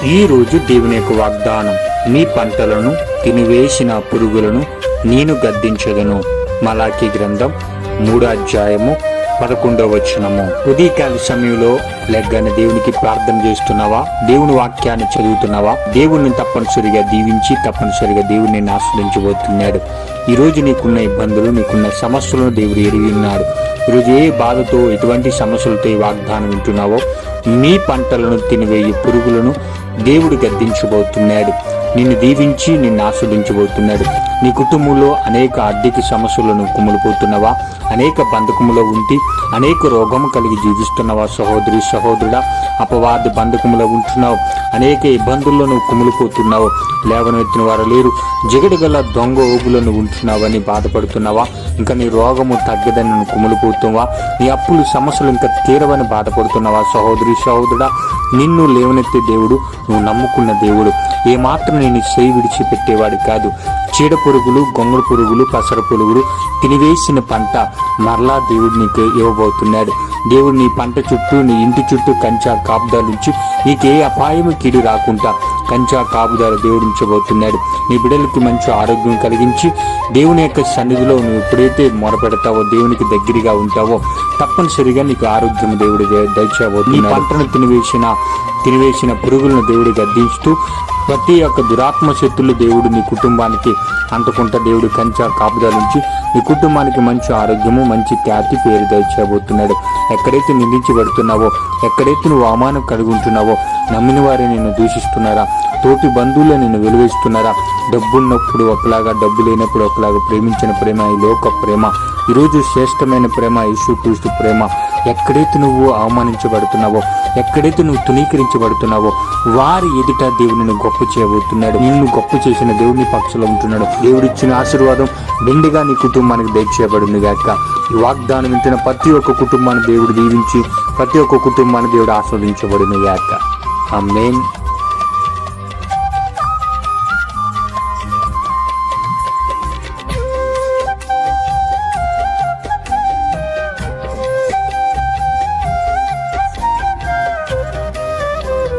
ఈ రోజు దేవుని యొక్క వాగ్దానం, మీ పంటలను తినివేసిన పురుగులను నేను గద్దించదను. మలాకీ గ్రంథం 3:11. ఉదయకాల సమయంలో లెగ్గని దేవునికి ప్రార్థన చేస్తున్నావా? దేవుని వాక్యాన్ని చదువుతున్నావా? దేవుణ్ణి తప్పనిసరిగా దీవించి తప్పనిసరిగా దేవుణ్ణి ఆస్వాదించబోతున్నాడు. ఈ రోజు నీకున్న ఇబ్బందులు, నీకున్న సమస్యలను దేవుడు ఎరిగి ఉన్నాడు. ఈరోజు ఏ బాధతో, ఎటువంటి సమస్యలతో ఈ వాగ్దానం వింటున్నావో, మీ పంటలను తినివేయి పురుగులను దేవుడు గద్దించబోతున్నాడు. నిన్ను దీవించి నిన్ను ఆస్వాదించబోతున్నాడు. నీ కుటుంబంలో అనేక ఆర్థిక సమస్యలను కుమిలిపోతున్నావా? అనేక బంధకములో ఉండి అనేక రోగము కలిగి జీవిస్తున్నావా? సహోదరి సహోదరుడా, అపవాద బంధకములో ఉంటున్నావు. అనేక ఇబ్బందుల్లో నువ్వు కుమిలిపోతున్నావు. లేవనెత్తిన వారు లేరు. జిగడు గల దొంగ ఓగులను ఉంటున్నావని బాధపడుతున్నావా? ఇంకా నీ రోగము తగ్గదని నువ్వు కుమిలిపోతున్నావా? నీ అప్పులు సమస్యలు ఇంకా తీరవని బాధపడుతున్నావా? సహోదరి సహోదరుడా, నిన్ను లేవనెత్తే దేవుడు, నువ్వు నమ్ముకున్న దేవుడు ఏమాత్రం నేను చేయి విడిచిపెట్టేవాడు కాదు. చీడ పురుగులు, గొంగళ పురుగులు, పసర పురుగులు తినివేసిన పంట మరలా దేవుడు నీకు ఇవ్వబోతున్నాడు. దేవుడు నీ పంట చుట్టూ, నీ ఇంటి చుట్టూ కంచా కాపుదాలుంచి నీకే అపాయము కీడు రాకుండా కంచా కాపుదాలు దేవుడు ఉంచబోతున్నాడు. నీ బిడ్డలకి మంచి ఆరోగ్యం కలిగించి దేవుని యొక్క సన్నిధిలో నువ్వు ఎప్పుడైతే మొరపెడతావో, దేవునికి దగ్గరగా ఉంటావో, తప్పనిసరిగా నీకు ఆరోగ్యం దేవుడు దయచేయబోతున్నాడు. నీ పంటను తినివేసిన పురుగులను దేవుడు గద్దిస్తూ ప్రతి ఒక్క దురాత్మ శక్తులు దేవుడు నీ కుటుంబానికి అంటుకుంటా దేవుడు కంచా కాపుదాలుంచి నీ కుటుంబానికి మంచి ఆరోగ్యము, మంచి ఖ్యాతి, పేరు దయచేయబోతున్నాడు. ఎక్కడైతే నిందించబడుతున్నావో, ఎక్కడైతే నువ్వు అవమానం కలిగి ఉంటున్నావో, నమ్మిన వారే నిన్ను దూషిస్తున్నారా? తోటి బంధువులే నిన్ను వెలువేస్తున్నారా? డబ్బున్నప్పుడు ఒకలాగా, డబ్బు లేనప్పుడు ఒకలాగా ప్రేమించిన ప్రేమ ఈ లోక ప్రేమ, ఈరోజు శ్రేష్టమైన ప్రేమ యేసుక్రీస్తు ప్రేమ. ఎక్కడైతే నువ్వు అవమానించబడుతున్నావో, ఎక్కడైతే నువ్వు తునీకరించబడుతున్నావో, వారి ఎదుట దేవుడిని గొప్ప చేయబోతున్నాడు. నిన్ను గొప్ప చేసిన దేవుడిని పక్షంలో ఉంటున్నాడు. దేవుడిచ్చిన ఆశీర్వాదం మెండుగా నీ కుటుంబానికి దయచేయబడింది గాక. ఈ వాగ్దానం వింటున్న ప్రతి ఒక్క కుటుంబాన్ని దేవుడు దీవించి ప్రతి ఒక్క కుటుంబాన్ని దేవుడు ఆస్వాదించబడింది గాక. ఆమేన్.